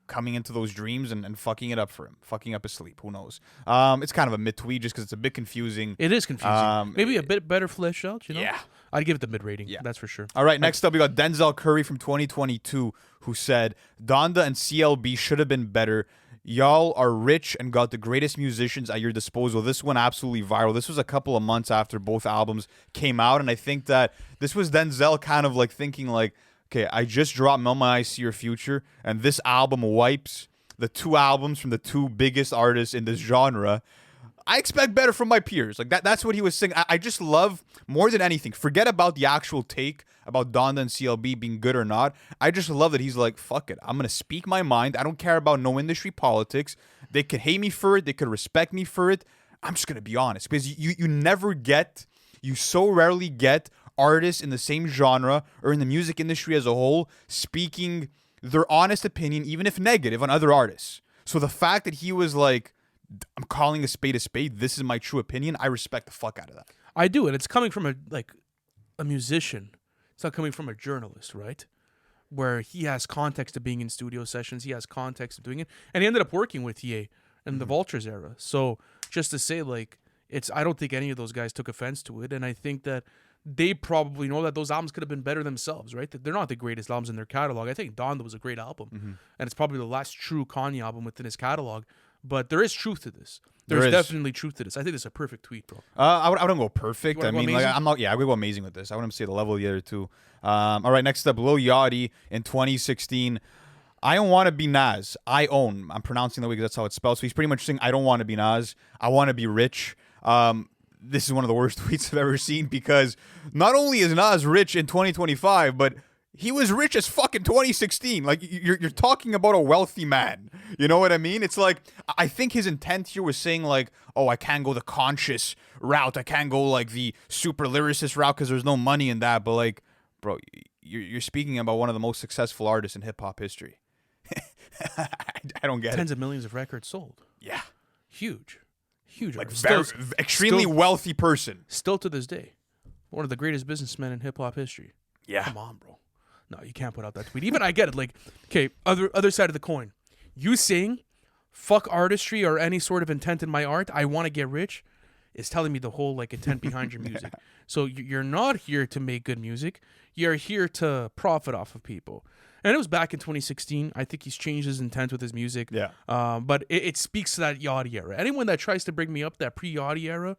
coming into those dreams and fucking it up for him. Fucking up his sleep. Who knows? It's kind of a mid-tweet just because it's a bit confusing. It is confusing. Maybe a bit better fleshed out, Yeah. I'd give it the mid rating. Yeah. That's for sure. All right, next up, we got Denzel Curry from 2022 who said, "Donda and CLB should have been better. Y'all are rich and got the greatest musicians at your disposal." This went absolutely viral. This was a couple of months after both albums came out, and I think that this was Denzel kind of like thinking like, okay, I just dropped Melt My Eyes, See Your Future, and this album wipes the two albums from the two biggest artists in this genre. I expect better from my peers. Like that's what he was saying. I just love, more than anything, forget about the actual take about Donda and CLB being good or not. I just love that he's like, fuck it. I'm going to speak my mind. I don't care about no industry politics. They could hate me for it. They could respect me for it. I'm just going to be honest. Because you so rarely get artists in the same genre or in the music industry as a whole speaking their honest opinion, even if negative, on other artists. So the fact that he was like, I'm calling a spade, this is my true opinion, I respect the fuck out of that. I do, and it's coming from a musician. It's not coming from a journalist, right? Where he has context of being in studio sessions, he has context of doing it, and he ended up working with Ye in the Vultures era. So just to say, like, I don't think any of those guys took offense to it, and I think that they probably know that those albums could have been better themselves, right? That they're not the greatest albums in their catalog. I think Donda was a great album, and it's probably the last true Kanye album within his catalog. But there is truth to this. There's definitely truth to this. I think it's a perfect tweet, bro. I wouldn't go perfect. I mean, amazing? I'm not. Yeah, I would go amazing with this. I wouldn't say the level of the other two. All right, next up, Lil Yachty in 2016. I don't want to be Nas. I'm pronouncing that way because that's how it's spelled. So he's pretty much saying, I don't want to be Nas. I want to be rich. This is one of the worst tweets I've ever seen because not only is Nas rich in 2025, but he was rich as fuck in 2016. Like, you're talking about a wealthy man. You know what I mean? It's like, I think his intent here was saying like, oh, I can't go the conscious route. I can't go like the super lyricist route because there's no money in that. But like, bro, you're speaking about one of the most successful artists in hip hop history. I don't get Tens of millions of records sold. Yeah. Huge. Like, artist. extremely wealthy person. Still to this day, one of the greatest businessmen in hip hop history. Yeah. Come on, bro. No, you can't put out that tweet. Even I get it. Like, okay, other side of the coin. You saying, fuck artistry or any sort of intent in my art, I want to get rich, is telling me the whole like intent behind your music. So you're not here to make good music. You're here to profit off of people. And it was back in 2016. I think he's changed his intent with his music. Yeah. But it speaks to that Yachty era. Anyone that tries to bring me up that pre-Yachty era,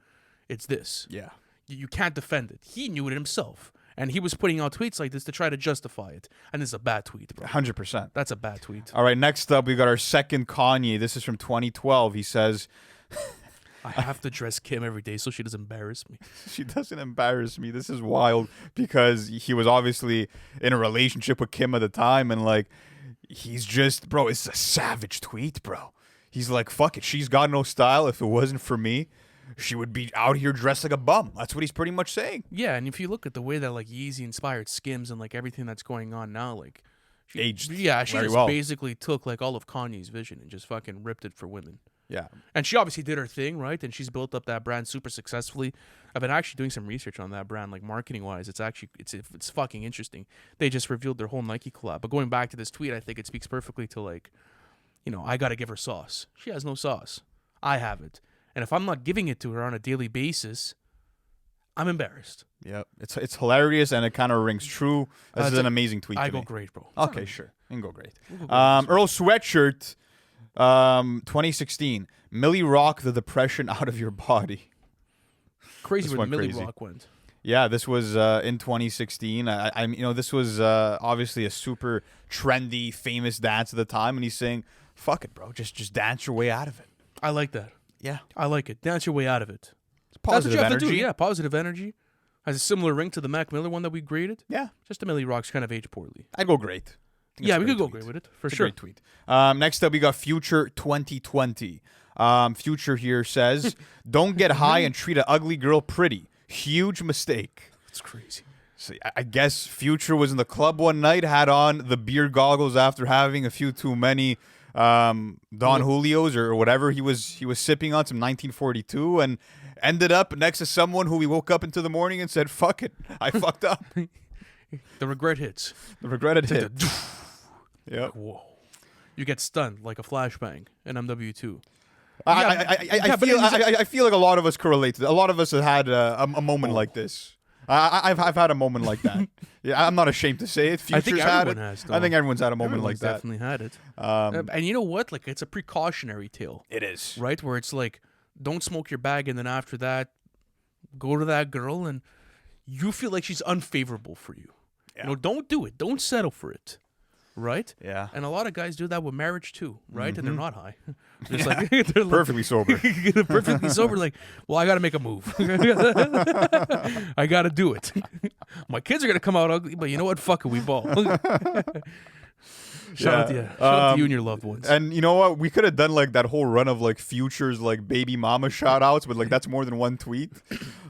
it's this. Yeah. You can't defend it. He knew it himself. And he was putting out tweets like this to try to justify it. And this is a bad tweet, bro. 100%. That's a bad tweet. All right, next up, we got our second Kanye. This is from 2012. He says, I have to dress Kim every day so she doesn't embarrass me. she doesn't embarrass me. This is wild because he was obviously in a relationship with Kim at the time. And like, he's just, bro, it's a savage tweet, bro. He's like, fuck it. She's got no style. If it wasn't for me, she would be out here dressed like a bum. That's what he's pretty much saying. Yeah, and if you look at the way that like Yeezy inspired Skims and like everything that's going on now, like Aged she just well. basically took like all of Kanye's vision and just fucking ripped it for women. Yeah. And she obviously did her thing, right? And she's built up that brand super successfully. I've been actually doing some research on that brand, like marketing wise. It's actually it's fucking interesting. They just revealed their whole Nike collab. But going back to this tweet, I think it speaks perfectly to like, I gotta give her sauce. She has no sauce. I have it. And if I'm not giving it to her on a daily basis, I'm embarrassed. Yep. It's hilarious and it kind of rings true. This is an amazing tweet. I to go me. great, bro. Okay, sure. You can go great. Earl Sweatshirt, 2016. Millie Rock, the depression out of your body. Crazy This where the went Millie crazy. Rock went. Yeah, this was in 2016. This was obviously a super trendy, famous dance at the time, and he's saying, "Fuck it, bro, just dance your way out of it." I like that. Yeah, I like it. Dance your way out of it. it's positive That's what you have energy. to do. Yeah, positive energy. Has a similar ring to the Mac Miller one that we graded. Yeah, Just the Millie Rock's kind of aged poorly. I'd go great. I think Yeah, it's we a could go tweet. great with it for It's a sure. great tweet. Next up, we got Future 2020. Future here says, "Don't get high and treat an ugly girl pretty. Huge mistake." It's crazy. So I guess Future was in the club one night, had on the beer goggles after having a few too many Don Julios or whatever he was sipping on, some 1942, and ended up next to someone who he woke up into the morning and said, "Fuck it, I fucked up." The regret hits. The regretted It's hit. like Yep. whoa. You get stunned like a flashbang in MW2. I feel like a lot of us correlate to that. A lot of us have had a moment like this. I've had a moment like that. Yeah, I'm not ashamed to say it. I think Future's had everyone it. has. I think everyone's had a moment like Everyone's that. definitely had it. And you know what? Like, it's a precautionary tale, It is. right? Where it's like, don't smoke your bag, and then after that, go to that girl, and you feel like she's unfavorable for you. Yeah. You know, don't do it. Don't settle for it, right? Yeah. And a lot of guys do that with marriage too, right? And they're not high. Just like they're like, Perfectly sober. perfectly sober. Like, well, I got to make a move. I got to do it. My kids are gonna come out ugly, but you know what? Fuck it, we ball. Shout out to you. Shout out to you and your loved ones. And you know what? We could have done like that whole run of like Future's like baby mama shout outs, but like that's more than one tweet.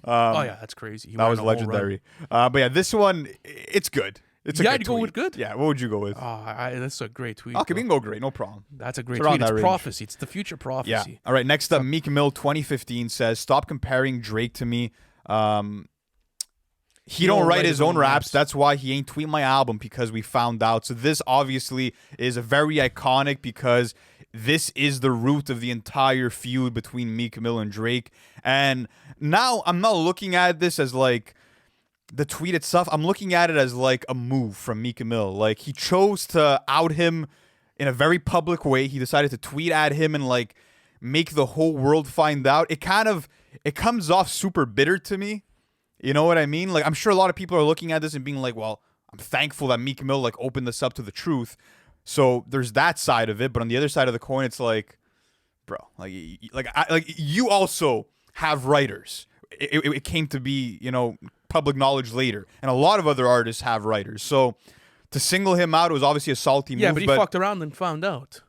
Oh yeah, that's crazy. He That went was on a whole run. legendary. But yeah, this one, it's good. It's a Yeah, good to go tweet. with good? Yeah, what would you go with? That's a great tweet. Okay, bro. we can go great, no problem. That's a great It's around tweet. It's that range. prophecy. It's the future prophecy. Yeah. All right, next up, Meek Mill 2015 says, "Stop comparing Drake to me. He don't write his own raps. That's why he ain't tweet my album because we found out." So this obviously is a very iconic because this is the root of the entire feud between Meek Mill and Drake. And now I'm not looking at this as like the tweet itself. I'm looking at it as like a move from Meek Mill. Like he chose to out him in a very public way. He decided to tweet at him and like make the whole world find out. It comes off super bitter to me. You know what I mean? Like, I'm sure a lot of people are looking at this and being like, well, I'm thankful that Meek Mill like opened this up to the truth. So there's that side of it, but on the other side of the coin, it's like, bro, like you also have writers. It came to be, you know, public knowledge later, and a lot of other artists have writers. So to single him out, it was obviously a salty move. Yeah, but he fucked around and found out.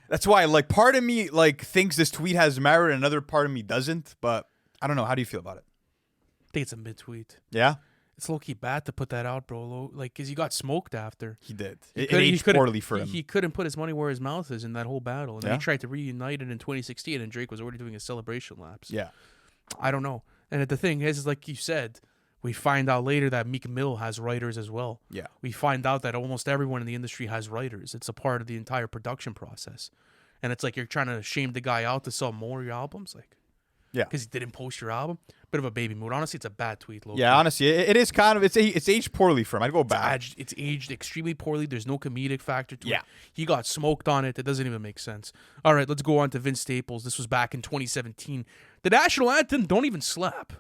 That's why, like, part of me like thinks this tweet has merit, and another part of me doesn't. But I don't know. How do you feel about it? I think it's a mid tweet. Yeah, It's low key bad to put that out, bro. Like, cause he got smoked after. he did. He It couldn't- he aged couldn't- poorly for him. He couldn't put his money where his mouth is in that whole battle, and then Yeah. he tried to reunite it in 2016, and Drake was already doing his celebration laps. Yeah. I don't know. And the thing is like you said, we find out later that Meek Mill has writers as well. Yeah. We find out that almost everyone in the industry has writers. It's a part of the entire production process. And it's like you're trying to shame the guy out to sell more of your albums, like, Yeah. because he didn't post your album. Bit of a baby mood. Honestly, it's a bad tweet. Low-key. Yeah, honestly, it is kind of it's aged poorly for him. I'd go back. It's aged extremely poorly. There's no comedic factor to Yeah. it. He got smoked on it. It doesn't even make sense. All right, let's go on to Vince Staples. This was back in 2017. The national anthem don't even slap.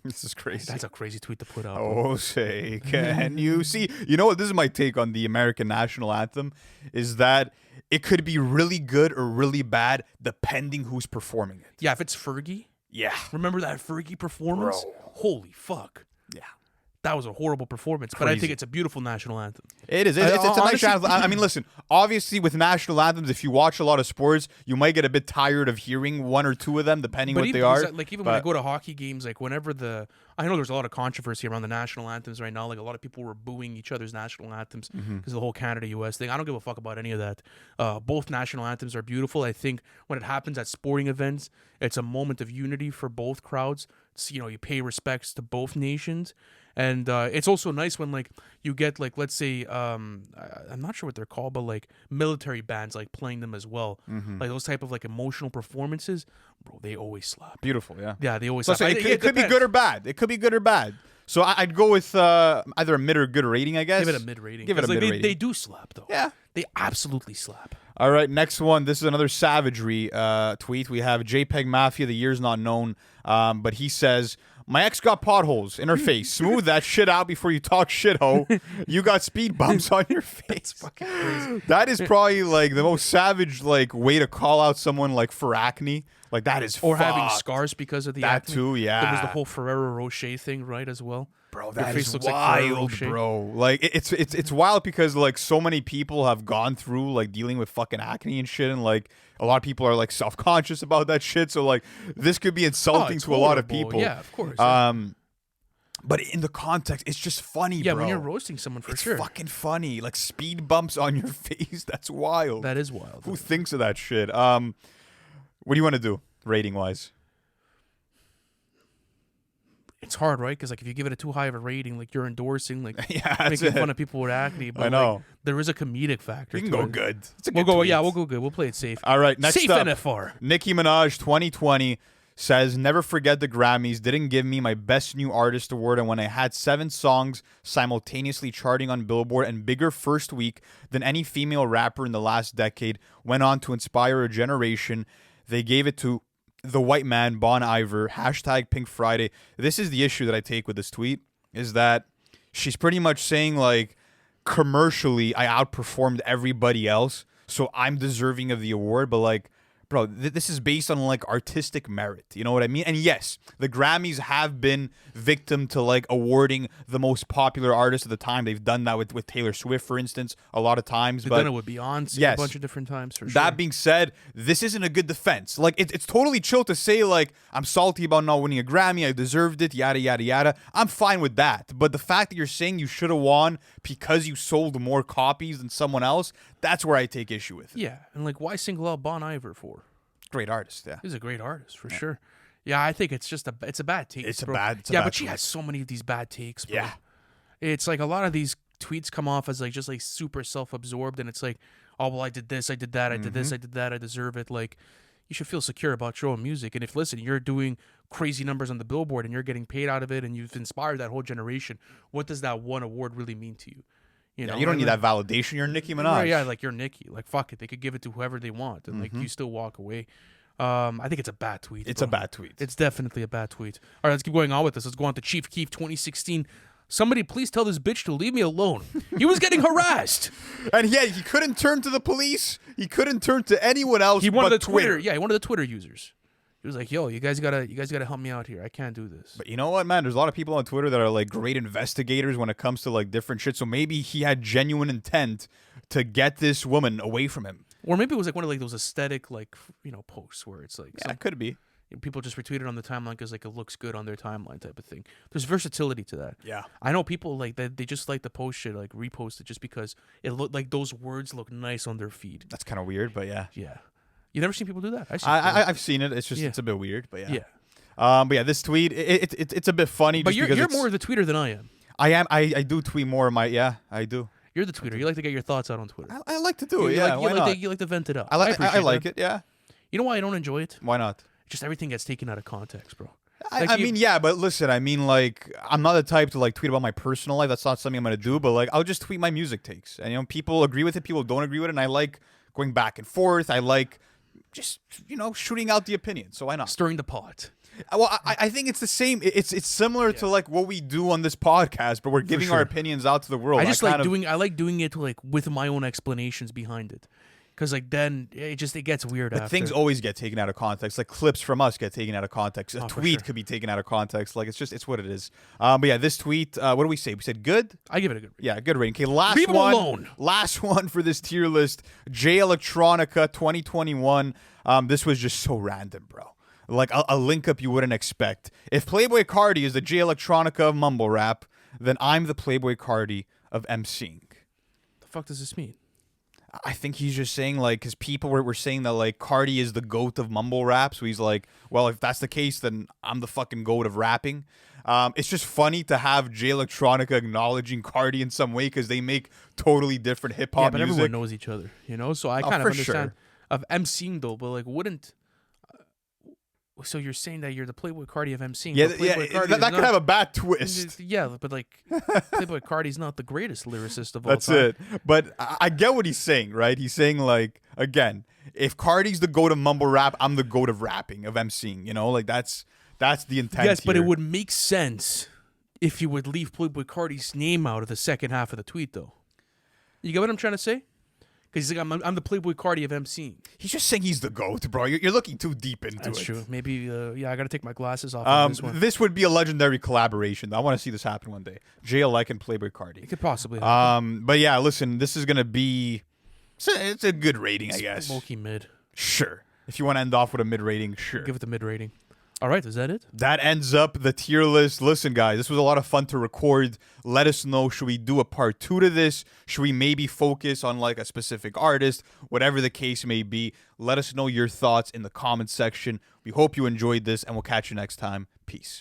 This is crazy. That's a crazy tweet to put out. bro. Oh, say, can you see? You know what? This is my take on the American national anthem, is that it could be really good or really bad depending who's performing it. Yeah, if it's Fergie, Yeah. remember that Fergie performance? Bro. Holy fuck. Yeah. That was a horrible performance, but I think Crazy. it's a beautiful national anthem. It is. It's a nice honestly- anthem. I mean, listen, obviously with national anthems, if you watch a lot of sports, you might get a bit tired of hearing one or two of them, depending But what even they are. like even when I But- go to hockey games, like whenever I know there's a lot of controversy around the national anthems right now. Like a lot of people were booing each other's national anthems because Mm-hmm. of the whole Canada-US thing. I don't give a fuck about any of that. Both national anthems are beautiful. I think when it happens at sporting events, it's a moment of unity for both crowds. It's, you pay respects to both nations. And it's also nice when like you get like, let's say I'm not sure what they're called, but like military bands like playing them as well. Mm-hmm. Like those type of like emotional performances, bro, they always slap. Beautiful, yeah. Yeah, they always So slap. it could be good or bad. It could be good or bad. So I'd go with either a mid or good rating, I guess. Give it a mid rating. Give it a mid rating. They do slap though. Yeah. They absolutely slap. All right, next one. This is another savagery tweet. We have JPEGMAFIA, the year's not known, but he says, my ex got potholes in her face. Smooth that shit out before you talk shit, ho. You got speed bumps on your face. That's fucking crazy. That is probably like the most savage like way to call out someone like for acne. Like that is or fucked. having scars because of the That acne. too, yeah. There was the whole Ferrero Rocher thing, right, as well. Bro, Your that face is looks like Ferrero wild, Rocher. bro. Like it's wild because like so many people have gone through like dealing with fucking acne and shit, and like a lot of people are like self-conscious about that shit. So like this could be insulting it's to a lot of horrible. people. Yeah, of course. Yeah. But in the context, it's just funny, Yeah, bro. when you're roasting someone, for it's sure. fucking funny. Like speed bumps on your face. That's wild. That is wild. Who thinks of that shit? What do you want to do rating wise? It's hard, right? Because like if you give it a too high of a rating, like you're endorsing, like Yeah, that's making it. fun of people with acne. But I know. Like, there is a comedic factor. You can to go it. good. It's a We'll good go. tweet. Yeah, we'll go good. We'll play it safe. All right, next Safe up. NFR. Nicki Minaj 2020 says, never forget the Grammys didn't give me my Best New Artist award, and when I had 7 songs simultaneously charting on Billboard and bigger first week than any female rapper in the last decade, went on to inspire a generation, they gave it to the white man, Bon Iver, hashtag Pink Friday. This is the issue that I take with this tweet, is that she's pretty much saying like, commercially, I outperformed everybody else, so I'm deserving of the award, but like, bro, this is based on like artistic merit. You know what I mean? And yes, the Grammys have been victim to like awarding the most popular artist of the time. They've done that with Taylor Swift, for instance, a lot of times. They've But done it with Beyonce yes. a bunch of different times, for sure. that being said, this isn't a good defense. Like it's totally chill to say like I'm salty about not winning a Grammy. I deserved it. Yada yada yada. I'm fine with that. But the fact that you're saying you should have won because you sold more copies than someone else, that's where I take issue with it. Yeah, and like why single out Bon Iver for? Great artist, yeah. He's a great artist for sure. Yeah, I think it's just it's a bad take. It's a bro. bad- it's a yeah, bad but she tweet. has so many of these bad takes. Bro. Yeah. It's like a lot of these tweets come off as like just like super self-absorbed, and it's like, oh well, I did this, I did that, I did this, I did that, I deserve it. Like, you should feel secure about your own music. And if listen, you're doing crazy numbers on the Billboard and you're getting paid out of it, and you've inspired that whole generation, what does that one award really mean to you? You know, You don't and need like- that validation. You're Nicki Minaj. Right, yeah, like you're Nicki. Like fuck it, they could give it to whoever they want, and like you still walk away. I think it's a bad tweet. It's bro. a bad tweet. It's definitely a bad tweet. All right, let's keep going on with this. Let's go on to Chief Keef 2016. Somebody please tell this bitch to leave me alone. He was getting harassed. And yeah, he couldn't turn to the police. He couldn't turn to anyone else. He wanted but the Twitter. Yeah, he wanted the Twitter users. He was like, "Yo, you guys gotta help me out here. I can't do this." But you know what, man? There's a lot of people on Twitter that are like great investigators when it comes to like different shit. So maybe he had genuine intent to get this woman away from him. Or maybe it was like one of like those aesthetic like posts where it's like Yeah, some, it could be. people just retweet it on the timeline because like it looks good on their timeline type of thing. There's versatility to that. Yeah. I know people like that. They just like to post shit, like repost it just because it look like those words look nice on their feed. That's kind of weird, but yeah. Yeah, you never seen people do that? I've seen it. It's just Yeah. it's a bit weird, but yeah. Yeah, But yeah, this tweet it's a bit funny. but just you're because it's- more of the tweeter than I am. I do tweet more of my I do. You're the tweeter. You like to get your thoughts out on Twitter. I like to do it. You Yeah, like, why not? you like to vent it out. I like appreciate that. it. Yeah. You know why I don't enjoy it? Why not? Just everything gets taken out of context, bro. I Like you- mean, yeah, but listen, I mean, like, I'm not the type to like tweet about my personal life. That's not something I'm gonna do. But like, I'll just tweet my music takes, and people agree with it, people don't agree with it, and I like going back and forth. I like just shooting out the opinion. So why not? Stirring the pot. Well, I think it's the same. It's similar to like what we do on this podcast, but we're giving our sure. opinions out to the world. I like doing it like with my own explanations behind it, because like then it gets weird. But after. things always get taken out of context. Like clips from us get taken out of context. A for tweet sure. could be taken out of context. Like it's what it is. But yeah, this tweet. What do we say? We said good. I give it a good. Yeah, good rating. Okay, last Leave him one. alone. Last one for this tier list. J Electronica 2021. This was just so random, bro. Like a link up you wouldn't expect. If Playboi Carti is the J Electronica of mumble rap, then I'm the Playboi Carti of MCing. The fuck does this mean? I think he's just saying like, because people were saying that like Carti is the GOAT of mumble rap. So he's like, well, if that's the case, then I'm the fucking GOAT of rapping. It's just funny to have J Electronica acknowledging Carti in some way because they make totally different hip hop Yeah, but music. everyone knows each other, So I kind of for understand sure. of MCing though, but like wouldn't So you're saying that you're the Playboi Carti of MCing? Yeah, but Playboi Carti that is could not- have a bad twist. Yeah, but like Playboi Carti's not the greatest lyricist of all That's time. it. But I get what he's saying, right? He's saying, like, again, if Cardi's the goat of mumble rap, I'm the goat of rapping, of MCing. You know, like that's the intent. Yes, but it here. would make sense if you would leave Playboi Carti's name out of the second half of the tweet, though. You get what I'm trying to say? Because he's like, I'm the Playboi Carti of MCing. He's just saying he's the goat, bro. You're looking too deep into That's it. true. Maybe, yeah, I got to take my glasses off on this one. This would be a legendary collaboration. I want to see this happen one day. JLEC and Playboi It Carti. could possibly happen. But yeah, listen, this is gonna be. It's a good rating, I guess. Smoky mid. Sure. If you want to end off with a mid rating, sure. Give it the mid rating. All right, is that it? That ends up the tier list. Listen, guys, this was a lot of fun to record. Let us know, should we do a part 2 to this? Should we maybe focus on like a specific artist? Whatever the case may be, let us know your thoughts in the comments section. We hope you enjoyed this, and we'll catch you next time. Peace.